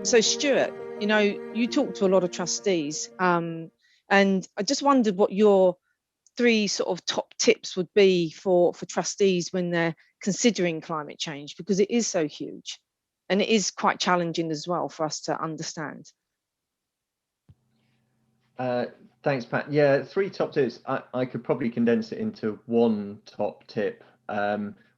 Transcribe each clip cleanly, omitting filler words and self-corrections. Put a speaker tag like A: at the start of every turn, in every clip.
A: So Stuart, you talk to a lot of trustees, and I just wondered what your three sort of top tips would be for trustees when they're considering climate change, because it is so huge and it is quite challenging as well for us to understand.
B: Thanks, Pat. Yeah, three top tips. I could probably condense it into one top tip,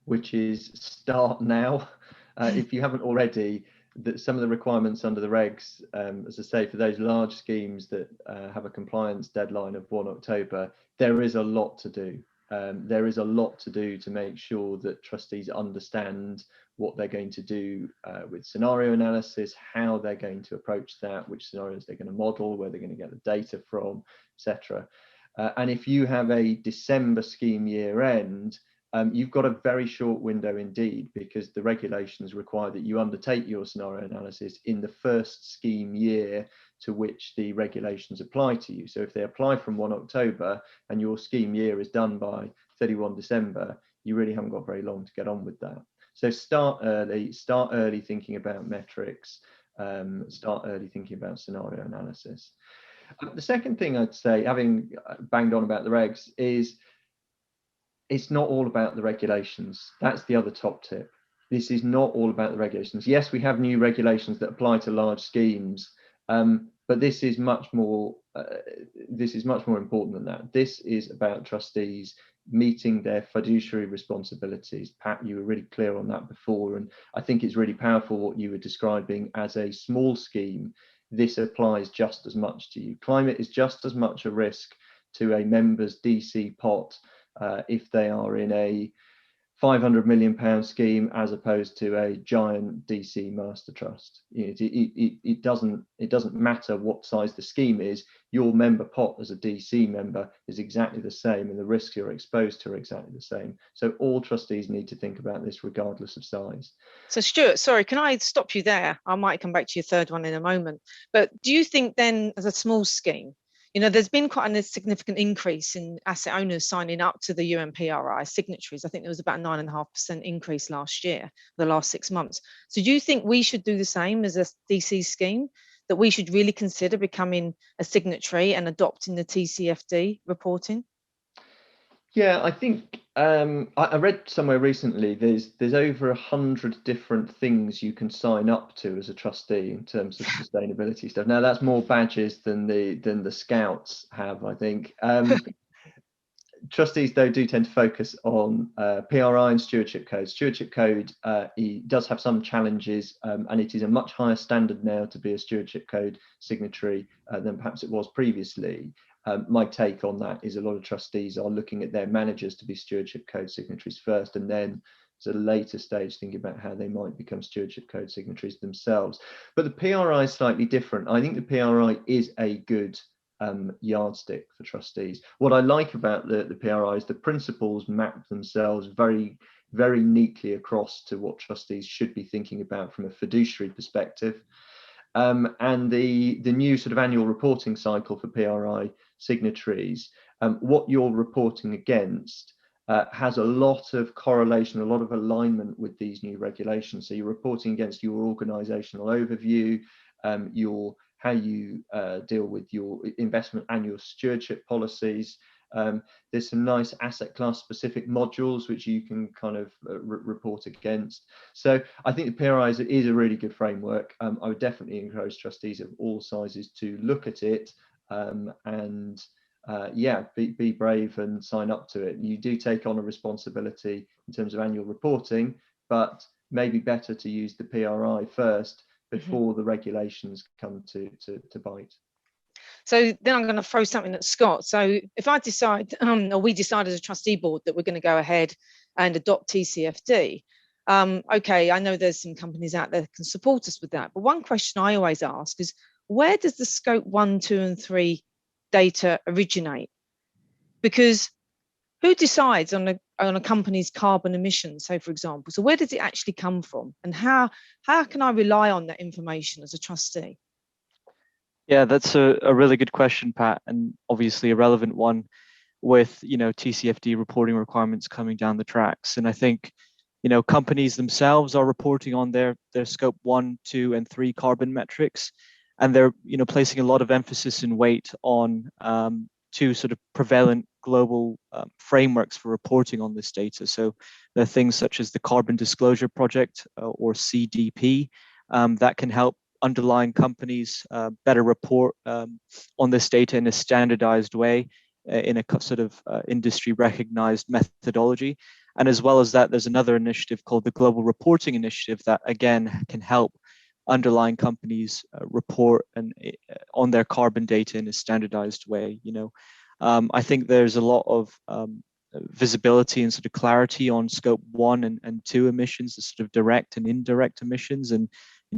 B: which is start now. If you haven't already, that some of the requirements under the regs, as I say, for those large schemes that have a compliance deadline of 1 October, there is a lot to do. There is a lot to do to make sure that trustees understand what they're going to do with scenario analysis, how they're going to approach that, which scenarios they're going to model, where they're going to get the data from, etc. And if you have a December scheme year end, you've got a very short window indeed, because the regulations require that you undertake your scenario analysis in the first scheme year to which the regulations apply to you. So if they apply from 1 October and your scheme year is done by 31 December, you really haven't got very long to get on with that. So start early thinking about metrics, start early thinking about scenario analysis. The second thing I'd say, having banged on about the regs, is it's not all about the regulations. That's the other top tip. This is not all about the regulations. Yes, we have new regulations that apply to large schemes, but this is much more important than that. This is about trustees meeting their fiduciary responsibilities. Pat, you were really clear on that before, and I think it's really powerful what you were describing as a small scheme. This applies just as much to you. Climate is just as much a risk to a member's DC pot if they are in a £500 million scheme as opposed to a giant DC master trust. It doesn't matter what size the scheme is. Your member pot as a DC member is exactly the same, and the risks you're exposed to are exactly the same. So all trustees need to think about this regardless of size.
A: So Stuart, sorry, can I stop you there? I might come back to your third one in a moment. But do you think then, as a small scheme, there's been quite a significant increase in asset owners signing up to the UNPRI signatories? I think there was about a 9.5% increase last year, the last 6 months. So do you think we should do the same as a DC scheme, that we should really consider becoming a signatory and adopting the TCFD reporting?
B: Yeah, I think I read somewhere recently there's over 100 different things you can sign up to as a trustee in terms of sustainability stuff. Now that's more badges than the Scouts have, I think. Trustees though do tend to focus on PRI and Stewardship Code. Stewardship Code does have some challenges, and it is a much higher standard now to be a Stewardship Code signatory than perhaps it was previously. My take on that is a lot of trustees are looking at their managers to be Stewardship Code signatories first, and then at a later stage thinking about how they might become Stewardship Code signatories themselves. But the PRI is slightly different. I think the PRI is a good yardstick for trustees. What I like about the PRI is the principles map themselves very, very neatly across to what trustees should be thinking about from a fiduciary perspective. And the new sort of annual reporting cycle for PRI signatories, what you're reporting against has a lot of correlation, a lot of alignment with these new regulations. So you're reporting against your organizational overview, how you deal with your investment and your stewardship policies. There's some nice asset class specific modules which you can kind of report against. So I think the PRI is a really good framework. I would definitely encourage trustees of all sizes to look at it and be brave and sign up to it. You do take on a responsibility in terms of annual reporting, but maybe better to use the PRI first before the regulations come to bite.
A: So then I'm going to throw something at Scott. So if I decide, or we decide as a trustee board that we're going to go ahead and adopt TCFD, okay, I know there's some companies out there that can support us with that. But one question I always ask is, where does the scope 1, 2, and 3 data originate? Because who decides on a company's carbon emissions, say, for example? So where does it actually come from? And how can I rely on that information as a trustee?
C: Yeah, that's a really good question, Pat, and obviously a relevant one with TCFD reporting requirements coming down the tracks. And I think companies themselves are reporting on their scope 1, 2, and 3 carbon metrics, and they're placing a lot of emphasis and weight on two sort of prevalent global frameworks for reporting on this data. So there are things such as the Carbon Disclosure Project, or CDP, that can help underlying companies better report on this data in a standardized way, in a sort of industry recognized methodology. And as well as that, there's another initiative called the Global Reporting Initiative that again can help underlying companies report on their carbon data in a standardized way. I think there's a lot of visibility and sort of clarity on scope 1 and 2 emissions, the sort of direct and indirect emissions. And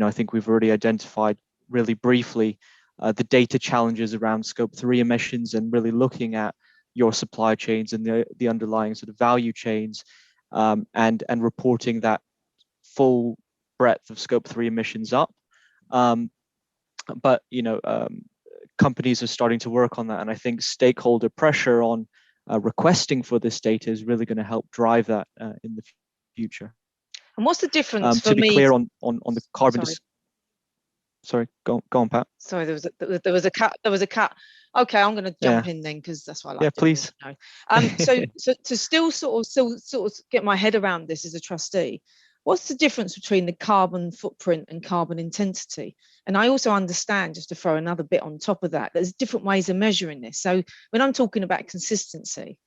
C: I think we've already identified really briefly the data challenges around scope 3 emissions, and really looking at your supply chains and the underlying sort of value chains, and reporting that full breadth of scope 3 emissions up. But companies are starting to work on that, and I think stakeholder pressure on requesting for this data is really going to help drive that in the future.
A: And what's the difference for
C: to be
A: me?
C: clear on the carbon? Sorry, go on, Pat.
A: Sorry, there was a cut. There was a cut. Okay, I'm going to jump in then, because that's what I like.
C: Yeah, please.
A: So to still sort of get my head around this as a trustee, what's the difference between the carbon footprint and carbon intensity? And I also understand, just to throw another bit on top of that, there's different ways of measuring this. So when I'm talking about consistency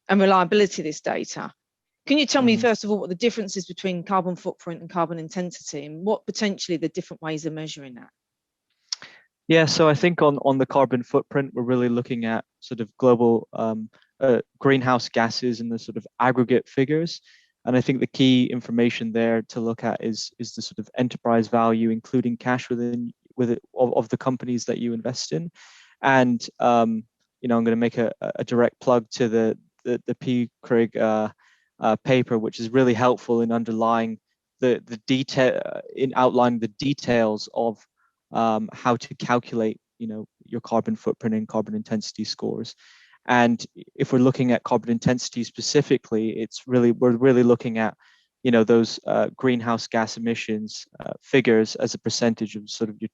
A: and reliability of this data, can you tell me, first of all, what the difference is between carbon footprint and carbon intensity, and what potentially the different ways of measuring that?
C: Yeah, so I think on the carbon footprint, we're really looking at sort of global greenhouse gases and the sort of aggregate figures. And I think the key information there to look at is the sort of enterprise value, including cash within of the companies that you invest in. And I'm going to make a direct plug to the PCRIG paper, which is really helpful in underlying the detail, in outlining the details of how to calculate your carbon footprint and carbon intensity scores. And if we're looking at carbon intensity specifically, we're really looking at those greenhouse gas emissions figures as a percentage of sort of your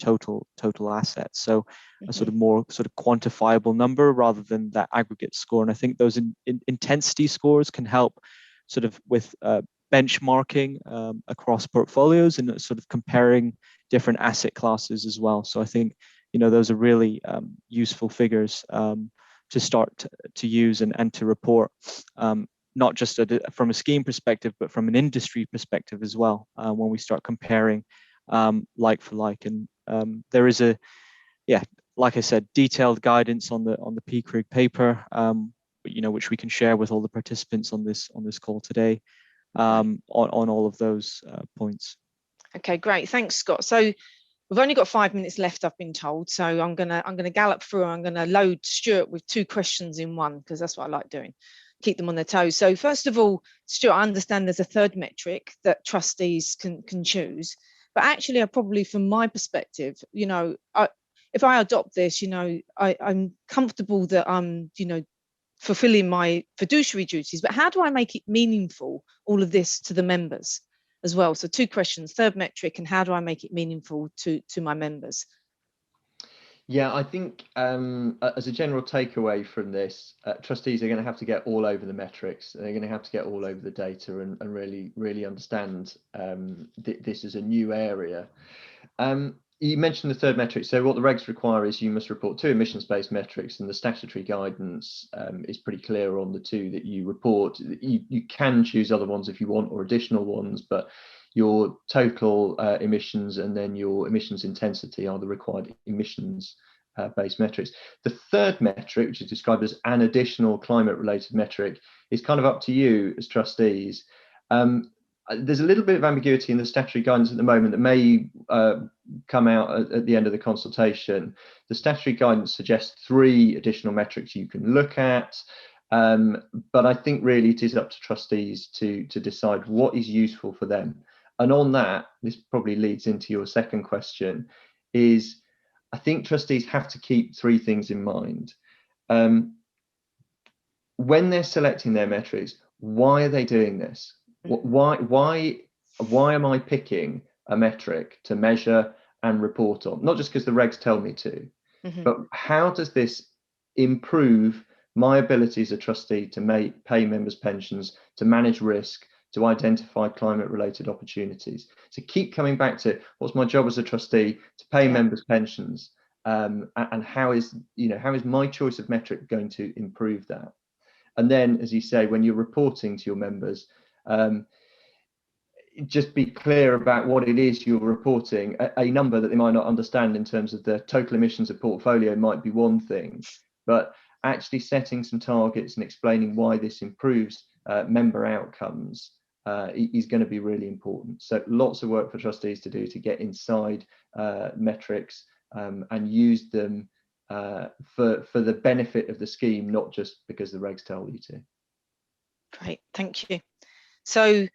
C: total assets. So a sort of more sort of quantifiable number rather than that aggregate score. And I think those intensity scores can help sort of with benchmarking across portfolios and sort of comparing different asset classes as well. So I think those are really useful figures to start to use and to report, not just from a scheme perspective, but from an industry perspective as well, when we start comparing like for like. And there is like I said, detailed guidance on the PCRIG paper, which we can share with all the participants on this call today, on all of those points. Okay,
A: great. Thanks, Scott. So we've only got 5 minutes left, I've been told. So I'm gonna gallop through. I'm gonna load Stuart with 2 questions in one, because that's what I like doing. Keep them on their toes. So first of all, Stuart, I understand there's a third metric that trustees can choose, but actually, I probably, from my perspective, if I adopt this, I'm comfortable that I'm, fulfilling my fiduciary duties. But how do I make it meaningful, all of this, to the members as well? So 2 questions: third metric, and how do I make it meaningful to my members?
B: Yeah, I think as a general takeaway from this, trustees are going to have to get all over the metrics. They're going to have to get all over the data and really understand this is a new area. You mentioned the third metric. So what the regs require is you must report 2 emissions-based metrics, and the statutory guidance is pretty clear on the 2 that you report. You can choose other ones if you want, or additional ones, but your total emissions and then your emissions intensity are the required emissions based metrics. The third metric, which is described as an additional climate related metric, is kind of up to you as trustees. There's a little bit of ambiguity in the statutory guidance at the moment that may come out at the end of the consultation. The statutory guidance suggests 3 additional metrics you can look at, but I think really it is up to trustees to decide what is useful for them. And on that, this probably leads into your second question, is I think trustees have to keep 3 things in mind. When they're selecting their metrics, why are they doing this? Why am I picking a metric to measure and report on? Not just because the regs tell me to, but how does this improve my ability as a trustee to pay members' pensions, to manage risk, to identify climate-related opportunities? To keep coming back to what's my job as a trustee, to pay members' pensions, and how is my choice of metric going to improve that? And then, as you say, when you're reporting to your members, just be clear about what it is you're reporting. A number that they might not understand in terms of the total emissions of portfolio might be one thing, but actually setting some targets and explaining why this improves member outcomes is going to be really important. So lots of work for trustees to do to get inside metrics and use them for the benefit of the scheme, not just because the regs tell you to.
A: Great, thank you. So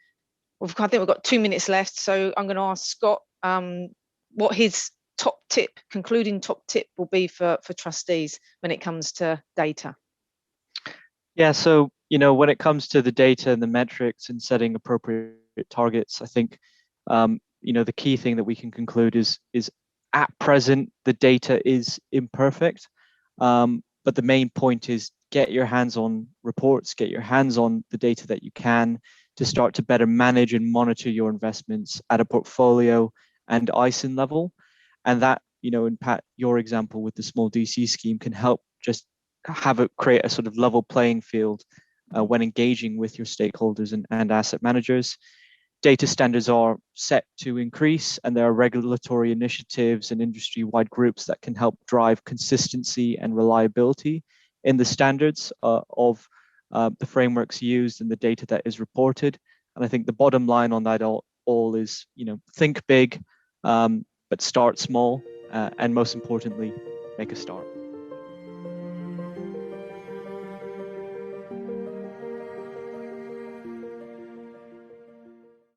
A: I think we've got 2 minutes left, so I'm going to ask Scott what his concluding top tip will be for trustees when it comes to data.
C: Yeah, so when it comes to the data and the metrics and setting appropriate targets, I think the key thing that we can conclude is at present the data is imperfect, but the main point is get your hands on reports, get your hands on the data that you can, to start to better manage and monitor your investments at a portfolio and ISIN level. And that, in Pat, your example with the small DC scheme can help just create a sort of level playing field when engaging with your stakeholders and asset managers. Data standards are set to increase, and there are regulatory initiatives and industry-wide groups that can help drive consistency and reliability in the standards of the frameworks used and the data that is reported. And I think the bottom line on that all is, think big, but start small, and most importantly, make a start.